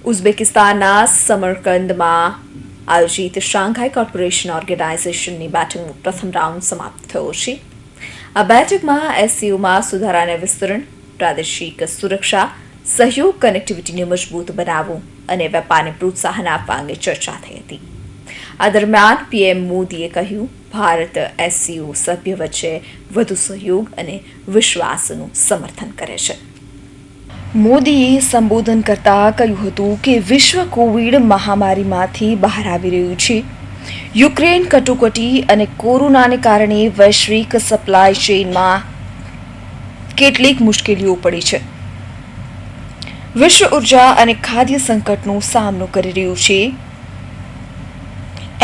ઉઝબેકિસ્તાનના સમરકંદમાં આયોજિત Shanghai corporation ઓર્ગેનાઇઝેશનની બેઠકનો પ્રથમ રાઉન્ડ સમાપ્ત થયો છે. આ બેઠકમાં એસસીઓમાં સુધારા અને વિસ્તરણ, પ્રાદેશિક સુરક્ષા, સહયોગ, કનેક્ટિવિટીને મજબૂત બનાવવું અને વેપારને પ્રોત્સાહન આપવા અંગે ચર્ચા થઈ હતી. આ દરમિયાન પીએમ મોદીએ કહ્યું, ભારત એસસીઓ સભ્ય વચ્ચે વધુ સહયોગ અને વિશ્વાસનું સમર્થન કરે છે. મોદીએ સંબોધન કરતા કહ્યું હતું કે વિશ્વ કોવિડ મહામારીમાંથી બહાર આવી રહ્યું છે. યુક્રેન કટોકટી અને કોરોનાને કારણે વૈશ્વિક સપ્લાય ચેઇનમાં કેટલીક મુશ્કેલીઓ પડી છે. વિશ્વ ઉર્જા અને ખાદ્ય સંકટનો સામનો કરી રહ્યું છે.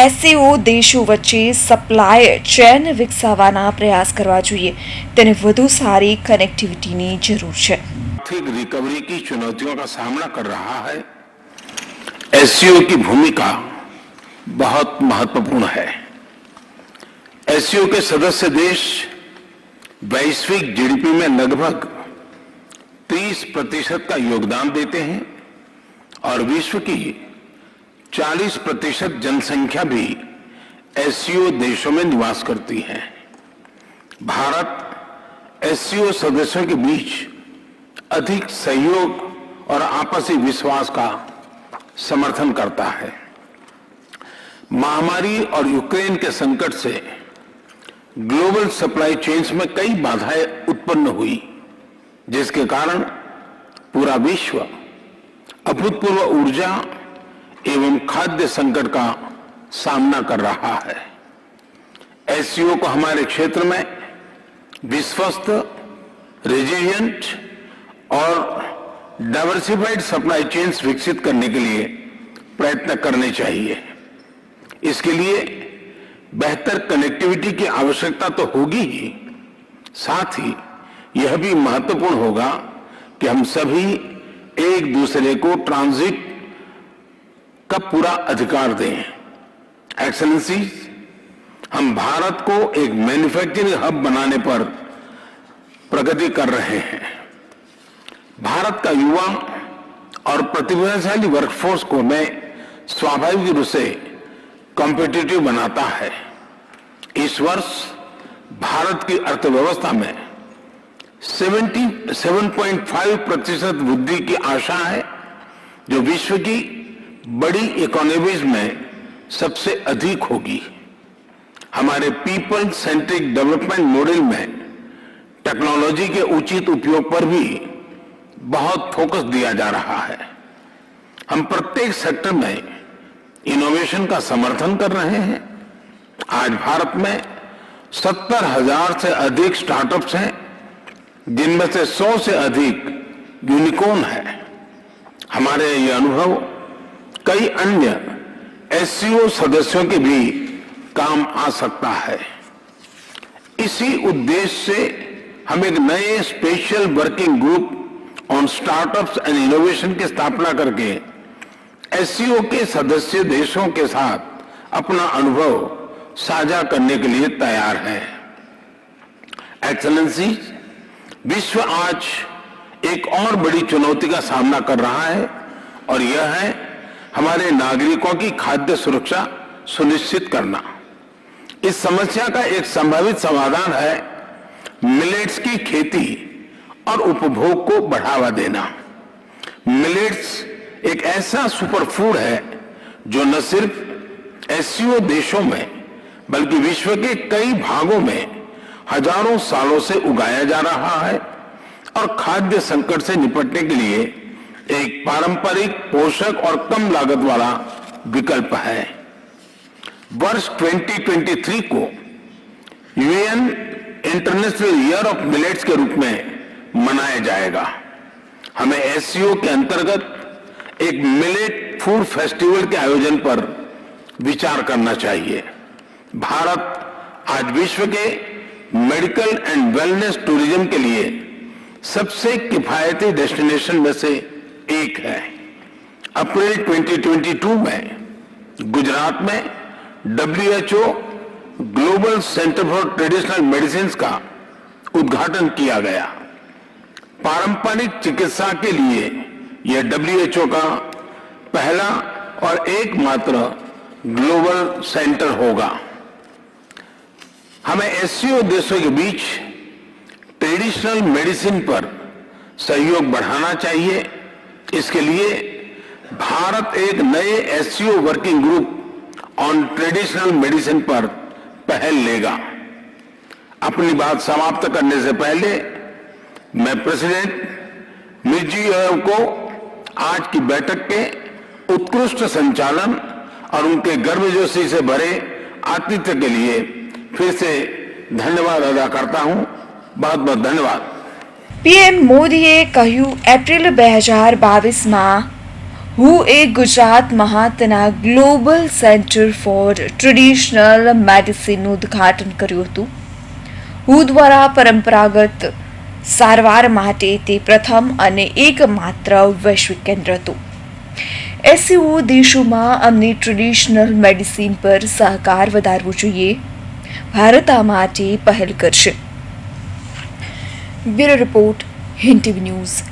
એસસીઓ દેશો વચ્ચે સપ્લાય ચેન વિકસાવવાના પ્રયાસ કરવા જોઈએ. તેને વધુ સારી કનેક્ટિવિટીની જરૂર છે. आर्थिक रिकवरी की चुनौतियों का सामना कर रहा है. एससीओ की भूमिका बहुत महत्वपूर्ण है. एससीओ के सदस्य देश वैश्विक जीडीपी में लगभग 30% का योगदान देते हैं और विश्व की 40% जनसंख्या भी एससीओ देशों में निवास करती है. भारत एससीओ सदस्यों के बीच अधिक सहयोग और आपसी विश्वास का समर्थन करता है. महामारी और यूक्रेन के संकट से ग्लोबल सप्लाई चेन्स में कई बाधाएं उत्पन्न हुई, जिसके कारण पूरा विश्व अभूतपूर्व ऊर्जा एवं खाद्य संकट का सामना कर रहा है. एससीओ को हमारे क्षेत्र में विश्वस्त, रेजिलिएंट और डाइवर्सिफाइड सप्लाई चेन्स विकसित करने के लिए प्रयत्न करने चाहिए. इसके लिए बेहतर कनेक्टिविटी की आवश्यकता तो होगी ही, साथ ही यह भी महत्वपूर्ण होगा कि हम सभी एक दूसरे को ट्रांजिट का पूरा अधिकार दें. एक्सेलेंसी, हम भारत को एक मैन्युफैक्चरिंग हब बनाने पर प्रगति कर रहे हैं. भारत का युवा और प्रतिभाशाली वर्कफोर्स को मैं स्वाभाविक रूप से कॉम्पिटिटिव बनाता है. इस वर्ष भारत की अर्थव्यवस्था में 7.5% वृद्धि की आशा है, जो विश्व की बड़ी इकोनॉमीज में सबसे अधिक होगी. हमारे पीपल सेंट्रिक डेवलपमेंट मॉडल में टेक्नोलॉजी के उचित उपयोग पर भी बहुत फोकस दिया जा रहा है. हम प्रत्येक सेक्टर में इनोवेशन का समर्थन कर रहे हैं. आज भारत में 70,000 से अधिक स्टार्टअप्स हैं, जिनमें से 100 से अधिक यूनिकॉर्न है. हमारे ये अनुभव कई अन्य एससीओ सदस्यों के भी काम आ सकता है. इसी उद्देश्य से हम एक नए special working group on startups and innovation की स्थापना करके एससीओ के सदस्य देशों के साथ अपना अनुभव साझा करने के लिए तैयार है. एक्सेलेंसी, विश्व आज एक और बड़ी चुनौती का सामना कर रहा है और यह है हमारे नागरिकों की खाद्य सुरक्षा सुनिश्चित करना. इस समस्या का एक संभावित समाधान है मिलेट्स की खेती और उपभोग को बढ़ावा देना. मिलेट्स एक ऐसा सुपरफूड है जो न सिर्फ एससीओ देशों में बल्कि विश्व के कई भागों में हजारों सालों से उगाया जा रहा है और खाद्य संकट से निपटने के लिए एक पारंपरिक, पोषक और कम लागत वाला विकल्प है. वर्ष 2023 को UN international year of millets के रूप में मनाया जाएगा. हमें एससीओ के अंतर्गत एक मिलेट फूड फेस्टिवल के आयोजन पर विचार करना चाहिए. भारत आज विश्व के मेडिकल एंड वेलनेस टूरिज्म के लिए सबसे किफायती डेस्टिनेशन में से एक है. अप्रैल 2022 में गुजरात में WHO global centre for traditional medicine का उद्घाटन किया गया. पारंपरिक चिकित्सा के लिए यह WHO का पहला और एकमात्र ग्लोबल सेंटर होगा। हमें एससीओ देशों के बीच ट्रेडिशनल मेडिसिन पर सहयोग बढ़ाना चाहिए। इसके लिए भारत एक नए SCO working group on traditional medicine पर पहल लेगा। अपनी बात समाप्त करने से पहले मैं प्रेसिडेंट मिर्जियोयेव को आज की बैठक के उत्कृष्ट संचालन और उनके गर्मजोशी से भरे आतिथ्य के लिए फिर से धन्यवाद अदा करता हूं। बहुत बहुत धन्यवाद। પીએમ મોદીએ કહ્યું, એપ્રિલ 2022માં હુએ ગુજરાત મહાતના ગ્લોબલ સેન્ટર ફોર ટ્રેડિશનલ મેડિસિનનું ઉદ્ઘાટન કર્યું હતું. હુ દ્વારા પરંપરાગત સારવાર માટે તે પ્રથમ અને એકમાત્ર વૈશ્વિક કેન્દ્ર હતું. એસસીઓ દેશોમાં અમને ટ્રેડિશનલ મેડિસિન પર સહકાર વધારવો જોઈએ. ભારત આ માટે પહેલ કરશે. Bureau report, Hind TV news.